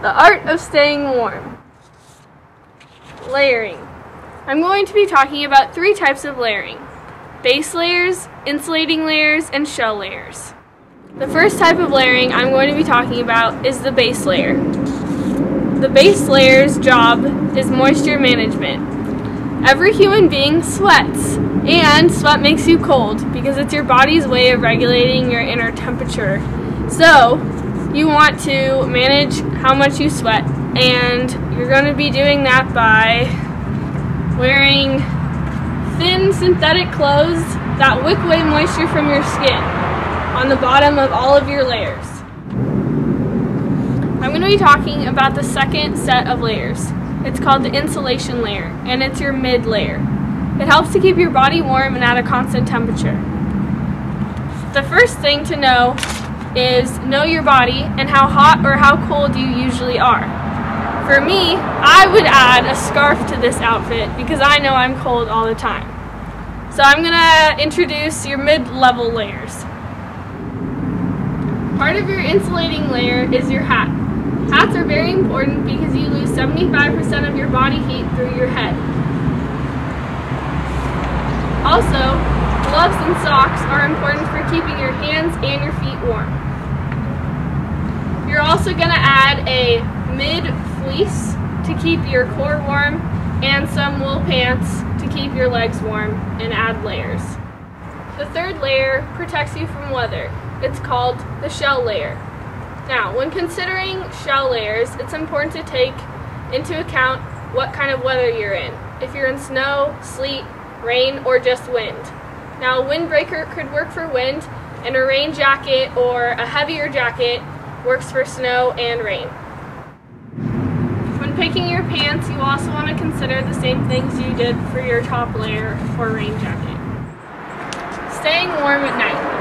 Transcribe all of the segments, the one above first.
The art of staying warm. Layering. I'm going to be talking about 3 types of layering: base layers, insulating layers, and shell layers. The first type of layering I'm going to be talking about is the base layer. The base layer's job is moisture management. Every human being sweats, and sweat makes you cold because it's your body's way of regulating your inner temperature. So, you want to manage how much you sweat, and you're going to be doing that by wearing thin synthetic clothes that wick away moisture from your skin on the bottom of all of your layers. I'm going to be talking about the second set of layers. It's called the insulation layer, and it's your mid layer. It helps to keep your body warm and at a constant temperature. The first thing to know is know your body and how hot or how cold you usually are. For me, I would add a scarf to this outfit because I know I'm cold all the time. So I'm going to introduce your mid-level layers. Part of your insulating layer is your hat. Hats are very important because you lose 75% of your body heat through your head. Also, gloves and socks are important for keeping your hands and your feet warm. You're also going to add a mid-fleece to keep your core warm and some wool pants to keep your legs warm, and add layers. The third layer protects you from weather. It's called the shell layer. Now, when considering shell layers, it's important to take into account what kind of weather you're in. If you're in snow, sleet, rain, or just wind. Now, a windbreaker could work for wind, and a rain jacket or a heavier jacket works for snow and rain. When picking your pants, you also want to consider the same things you did for your top layer or rain jacket. Staying warm at night.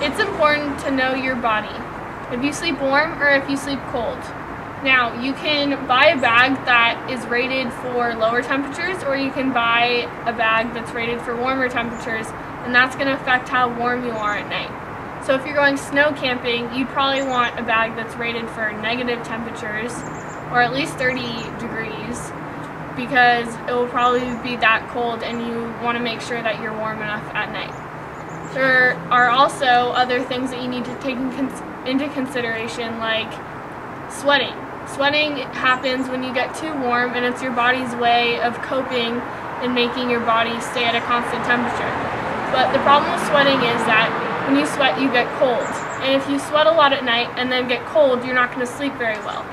It's important to know your body, if you sleep warm or if you sleep cold. Now, you can buy a bag that is rated for lower temperatures, or you can buy a bag that's rated for warmer temperatures, and that's going to affect how warm you are at night. So if you're going snow camping, you'd probably want a bag that's rated for negative temperatures, or at least 30 degrees, because it will probably be that cold and you want to make sure that you're warm enough at night. There are also other things that you need to take into consideration, like sweating. Sweating happens when you get too warm, and it's your body's way of coping and making your body stay at a constant temperature. But the problem with sweating is that when you sweat, you get cold. And if you sweat a lot at night and then get cold, you're not going to sleep very well.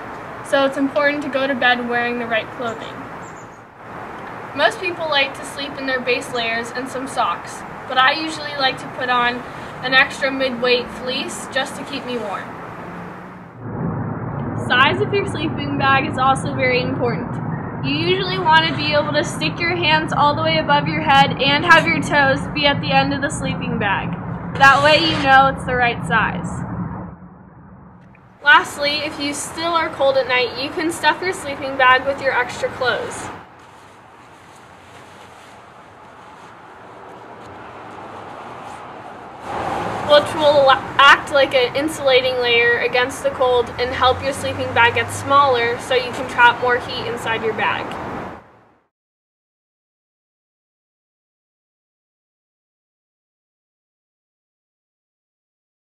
So it's important to go to bed wearing the right clothing. Most people like to sleep in their base layers and some socks, but I usually like to put on an extra mid-weight fleece just to keep me warm. Size of your sleeping bag is also very important. You usually want to be able to stick your hands all the way above your head and have your toes be at the end of the sleeping bag. That way you know it's the right size. Lastly, if you still are cold at night, you can stuff your sleeping bag with your extra clothes. Which will act like an insulating layer against the cold and help your sleeping bag get smaller so you can trap more heat inside your bag.